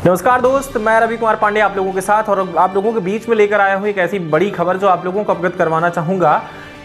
नमस्कार दोस्त, मैं रवि कुमार पांडे आप लोगों के साथ और आप लोगों के बीच में लेकर आया हूँ एक ऐसी बड़ी खबर जो आप लोगों को अवगत करवाना चाहूँगा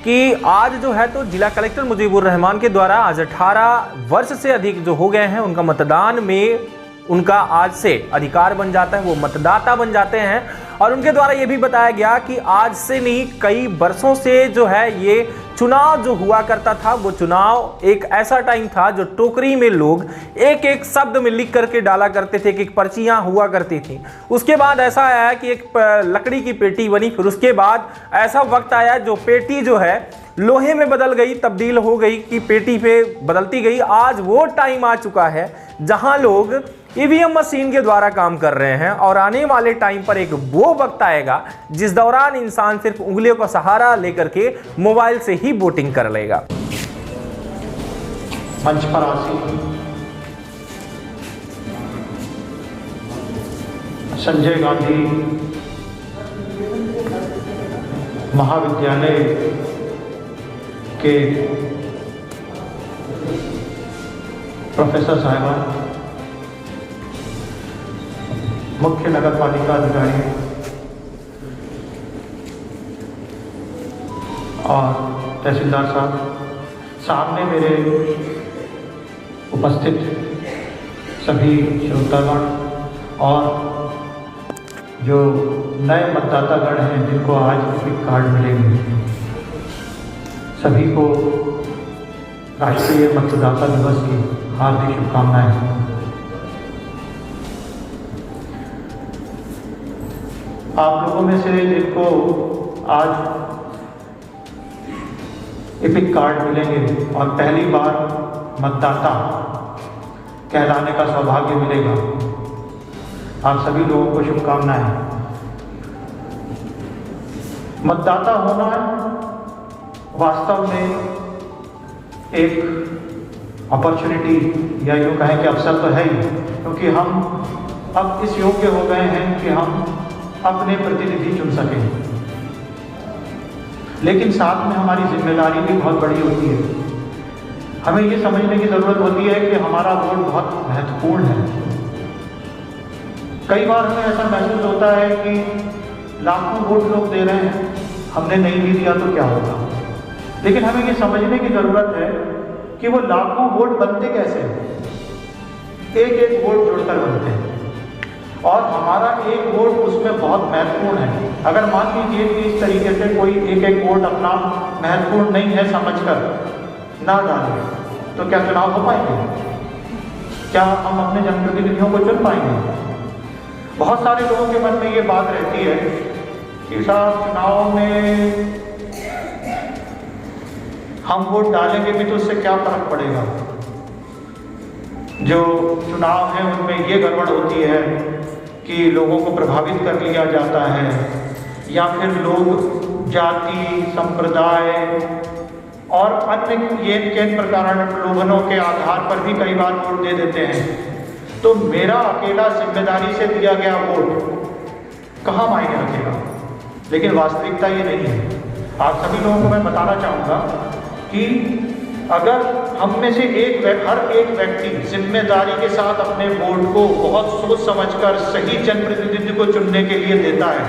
कि आज जो है तो जिला कलेक्टर मुजीबुर रहमान के द्वारा आज 18 वर्ष से अधिक जो हो गए हैं उनका मतदान में उनका आज से अधिकार बन जाता है, वो मतदाता बन जाते हैं। और उनके द्वारा ये भी बताया गया कि आज से नहीं कई वर्षों से जो है ये चुनाव जो हुआ करता था वो चुनाव एक ऐसा टाइम था जो टोकरी में लोग एक एक शब्द में लिख करके डाला करते थे, कि एक पर्चियां हुआ करती थी। उसके बाद ऐसा आया कि एक लकड़ी की पेटी बनी, फिर उसके बाद ऐसा वक्त आया जो पेटी जो है लोहे में बदल गई, तब्दील हो गई कि पेटी पे बदलती गई। आज वो टाइम आ चुका है जहां लोग ईवीएम मशीन के द्वारा काम कर रहे हैं और आने वाले टाइम पर एक वो वक्त आएगा जिस दौरान इंसान सिर्फ उंगलियों का सहारा लेकर के मोबाइल से ही वोटिंग कर लेगा। मंच पर आसीन संजय गांधी महाविद्यालय के प्रोफेसर साहिबान, मुख्य नगर पालिका अधिकारी और तहसीलदार साहब, सामने मेरे उपस्थित सभी श्रोतागण और जो नए मतदातागण हैं जिनको आज एपिक कार्ड मिलेंगे, सभी को राष्ट्रीय मतदाता दिवस की हार्दिक शुभकामनाएं। आप लोगों में से जिनको आज एपिक कार्ड मिलेंगे और पहली बार मतदाता कहलाने का सौभाग्य मिलेगा, आप सभी लोगों को शुभकामनाएं। मतदाता होना वास्तव में एक अपॉर्चुनिटी या यूँ कहें कि अवसर तो है ही, क्योंकि हम अब इस योग्य हो गए हैं कि हम अपने प्रतिनिधि चुन सकें। लेकिन साथ में हमारी जिम्मेदारी भी बहुत बड़ी होती है। हमें ये समझने की ज़रूरत होती है कि हमारा वोट बहुत महत्वपूर्ण है। कई बार हमें ऐसा महसूस होता है कि लाखों वोट लोग दे रहे हैं, हमने नहीं भी दिया तो क्या होगा। लेकिन हमें ये समझने की ज़रूरत है कि वो लाखों वोट बनते कैसे हैं। एक एक वोट जुड़कर बनते हैं और हमारा एक वोट उसमें बहुत महत्वपूर्ण है। अगर मान लीजिए कि इस तरीके से कोई एक एक वोट अपना महत्वपूर्ण नहीं है समझकर ना डालें, तो क्या चुनाव हो पाएंगे? क्या हम अपने जनप्रतिनिधियों को चुन पाएंगे? बहुत सारे लोगों के मन में ये बात रहती है कि साहब चुनाव में हम वोट डालेंगे भी तो उससे क्या फर्क पड़ेगा। जो चुनाव है उनमें ये गड़बड़ होती है कि लोगों को प्रभावित कर लिया जाता है, या फिर लोग जाति, संप्रदाय और अन्य केन प्रकार प्रलोभनों के आधार पर भी कई बार वोट दे देते हैं। तो मेरा अकेला जिम्मेदारी से दिया गया वोट कहाँ मायने रखेगा? लेकिन वास्तविकता ये नहीं है। आप सभी लोगों को मैं बताना चाहूँगा कि अगर हम में से हर एक व्यक्ति जिम्मेदारी के साथ अपने वोट को बहुत सोच समझकर सही जनप्रतिनिधि को चुनने के लिए देता है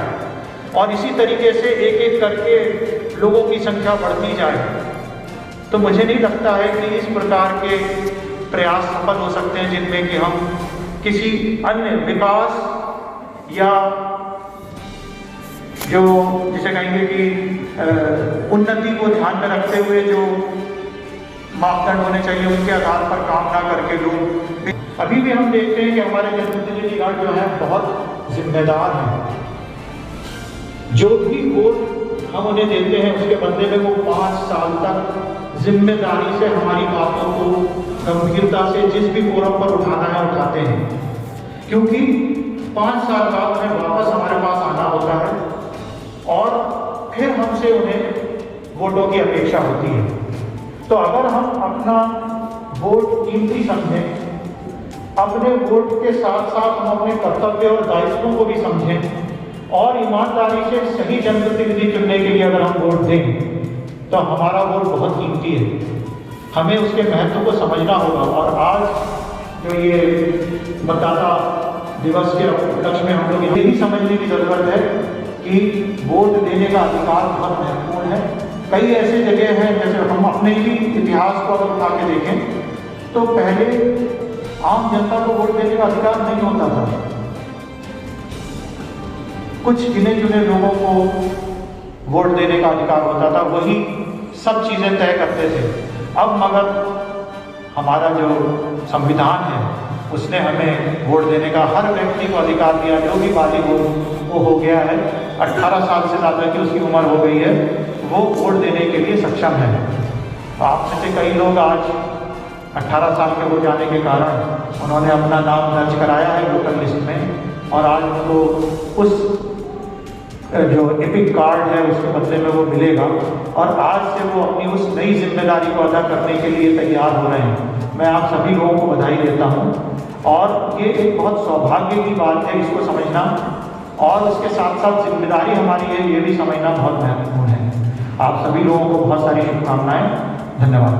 और इसी तरीके से एक एक करके लोगों की संख्या बढ़ती जाए, तो मुझे नहीं लगता है कि इस प्रकार के प्रयास सफल हो सकते हैं जिनमें कि हम किसी अन्य विकास या जो जिसे कहेंगे कि उन्नति को ध्यान में रखते हुए जो मापदंड होने चाहिए उनके आधार पर काम ना करके लोग अभी भी हम देखते हैं कि हमारे जनप्रतिनिधिगण जो हैं बहुत जिम्मेदार हैं। जो भी वोट हम उन्हें देते हैं उसके बदले में वो 5 साल तक जिम्मेदारी से हमारी बातों को गंभीरता से जिस भी फोरम पर उठाना है उठाते हैं, क्योंकि 5 साल बाद उन्हें वापस हमारे पास आना होता है और फिर हमसे उन्हें वोटों की अपेक्षा होती है। तो अगर हम अपना वोट कीमती समझें, अपने वोट के साथ साथ हम अपने कर्तव्य और दायित्वों को भी समझें और ईमानदारी से सही जनप्रतिनिधि चुनने के लिए अगर हम वोट दें तो हमारा वोट बहुत कीमती है। हमें उसके महत्व को समझना होगा। और आज जो ये मतदाता दिवस के उपलक्ष्य में हम लोग ये भी समझने की ज़रूरत है कि वोट देने का अधिकार बहुत महत्वपूर्ण है। कई ऐसे जगह हैं, जैसे हम अपने ही इतिहास को अगर उठा के देखें तो पहले आम जनता को वोट देने का अधिकार नहीं होता था। कुछ गिने चुने लोगों को वोट देने का अधिकार होता था, वही सब चीज़ें तय करते थे। अब मगर हमारा जो संविधान है उसने हमें वोट देने का हर व्यक्ति को अधिकार दिया, जो भी बालिग वो हो गया है, 18 साल से ज़्यादा की उसकी उम्र हो गई है, वो वोट देने के लिए सक्षम है। तो आप में से कई लोग आज 18 साल के हो जाने के कारण उन्होंने अपना नाम दर्ज कराया है वोटर लिस्ट में, और आज उनको उस जो एपिक कार्ड है उसके बदले में वो मिलेगा, और आज से वो अपनी उस नई जिम्मेदारी को अदा करने के लिए तैयार हो रहे हैं। मैं आप सभी लोगों को बधाई देता हूँ, और ये एक बहुत सौभाग्य की बात है इसको समझना, और इसके साथ साथ जिम्मेदारी हमारी है ये भी समझना बहुत महत्वपूर्ण है। आप सभी लोगों को बहुत सारी शुभकामनाएं। धन्यवाद।